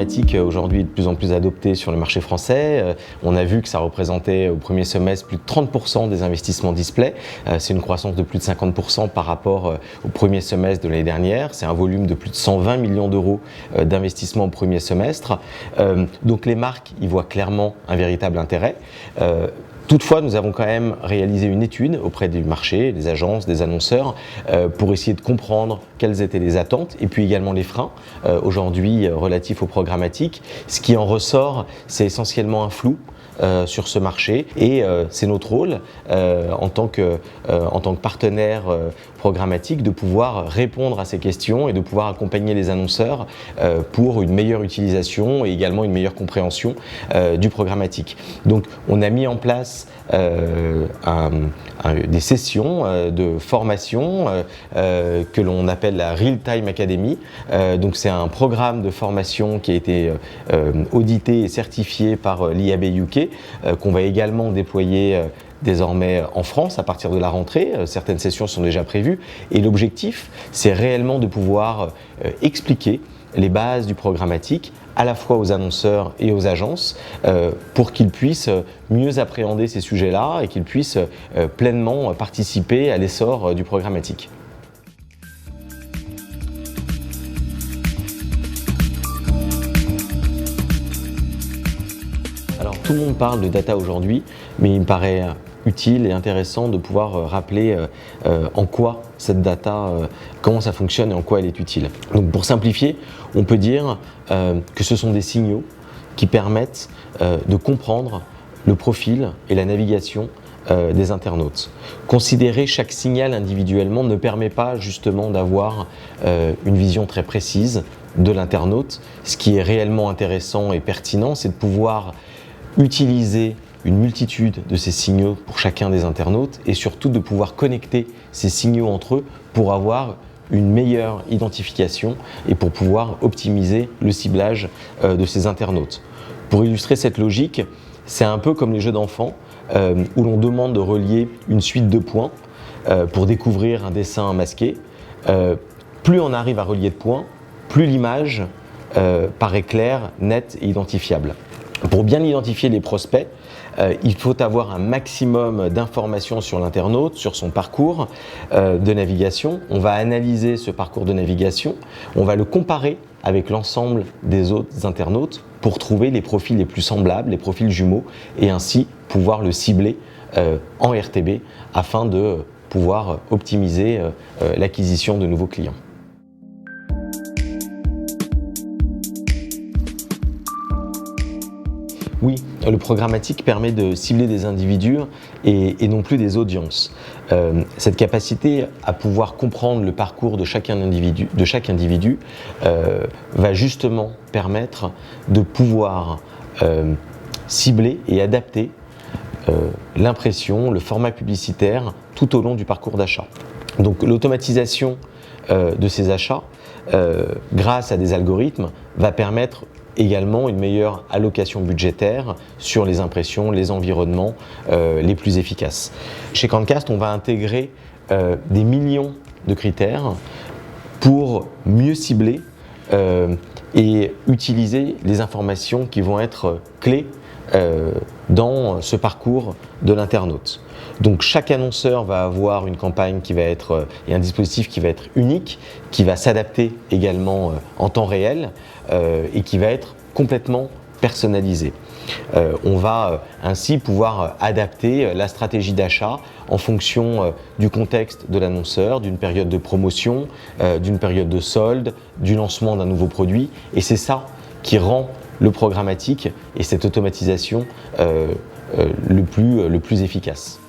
programmatique aujourd'hui est de plus en plus adopté sur le marché français. On a vu que ça représentait au premier semestre plus de 30% des investissements display. C'est une croissance de plus de 50% par rapport au premier semestre de l'année dernière. C'est un volume de plus de 120 millions d'euros d'investissement au premier semestre. Donc les marques y voient clairement un véritable intérêt. Toutefois, nous avons quand même réalisé une étude auprès du marché, des agences, des annonceurs, pour essayer de comprendre quelles étaient les attentes et puis également les freins aujourd'hui relatifs au programmatique. Ce qui en ressort, c'est essentiellement un flou sur ce marché et c'est notre rôle en tant que partenaire programmatique de pouvoir répondre à ces questions et de pouvoir accompagner les annonceurs pour une meilleure utilisation et également une meilleure compréhension du programmatique. Donc on a mis en place des sessions de formation que l'on appelle la Real Time Academy. Donc c'est un programme de formation qui a été audité et certifié par l'IAB UK, qu'on va également déployer désormais en France à partir de la rentrée. Certaines sessions sont déjà prévues et l'objectif, c'est réellement de pouvoir expliquer les bases du programmatique à la fois aux annonceurs et aux agences pour qu'ils puissent mieux appréhender ces sujets-là et qu'ils puissent pleinement participer à l'essor du programmatique. Alors tout le monde parle de data aujourd'hui, mais il me paraît utile et intéressant de pouvoir rappeler en quoi cette data, comment ça fonctionne et en quoi elle est utile. Donc pour simplifier, on peut dire que ce sont des signaux qui permettent de comprendre le profil et la navigation des internautes. Considérer chaque signal individuellement ne permet pas justement d'avoir une vision très précise de l'internaute. Ce qui est réellement intéressant et pertinent, c'est de pouvoir utiliser une multitude de ces signaux pour chacun des internautes et surtout de pouvoir connecter ces signaux entre eux pour avoir une meilleure identification et pour pouvoir optimiser le ciblage de ces internautes. Pour illustrer cette logique, c'est un peu comme les jeux d'enfants où l'on demande de relier une suite de points pour découvrir un dessin masqué. Plus on arrive à relier de points, plus l'image paraît claire, nette et identifiable. Pour bien identifier les prospects, il faut avoir un maximum d'informations sur l'internaute, sur son parcours de navigation. On va analyser ce parcours de navigation, on va le comparer avec l'ensemble des autres internautes pour trouver les profils les plus semblables, les profils jumeaux, et ainsi pouvoir le cibler en RTB afin de pouvoir optimiser l'acquisition de nouveaux clients. Oui, le programmatique permet de cibler des individus et non plus des audiences. Cette capacité à pouvoir comprendre le parcours de chaque individu va justement permettre de pouvoir cibler et adapter l'impression, le format publicitaire tout au long du parcours d'achat. Donc l'automatisation de ces achats, grâce à des algorithmes, va permettre également une meilleure allocation budgétaire sur les impressions, les environnements les plus efficaces. Chez Quantcast, on va intégrer des millions de critères pour mieux cibler et utiliser les informations qui vont être clés dans ce parcours de l'internaute. Donc chaque annonceur va avoir une campagne qui va être et un dispositif qui va être unique, qui va s'adapter également en temps réel et qui va être complètement personnalisé. On va ainsi pouvoir adapter la stratégie d'achat en fonction du contexte de l'annonceur, d'une période de promotion, d'une période de solde, du lancement d'un nouveau produit, et c'est ça qui rend le programmatique et cette automatisation le plus efficace.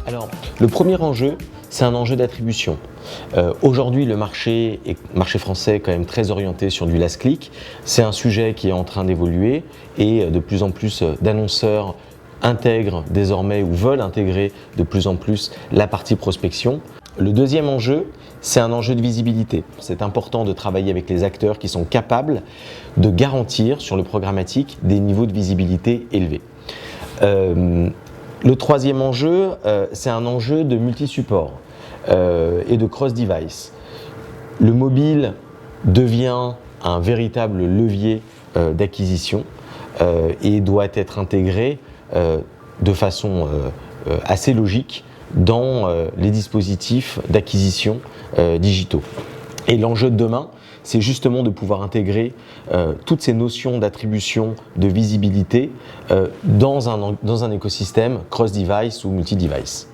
Alors, le premier enjeu, c'est un enjeu d'attribution. Aujourd'hui, le marché français est quand même très orienté sur du last click. C'est un sujet qui est en train d'évoluer et de plus en plus d'annonceurs intègrent désormais ou veulent intégrer de plus en plus la partie prospection. Le deuxième enjeu, c'est un enjeu de visibilité. C'est important de travailler avec les acteurs qui sont capables de garantir sur le programmatique des niveaux de visibilité élevés. Le troisième enjeu, c'est un enjeu de multi-support. et de cross-device. Le mobile devient un véritable levier d'acquisition et doit être intégré de façon assez logique dans les dispositifs d'acquisition digitaux. Et l'enjeu de demain, c'est justement de pouvoir intégrer toutes ces notions d'attribution, de visibilité dans un écosystème cross-device ou multi-device.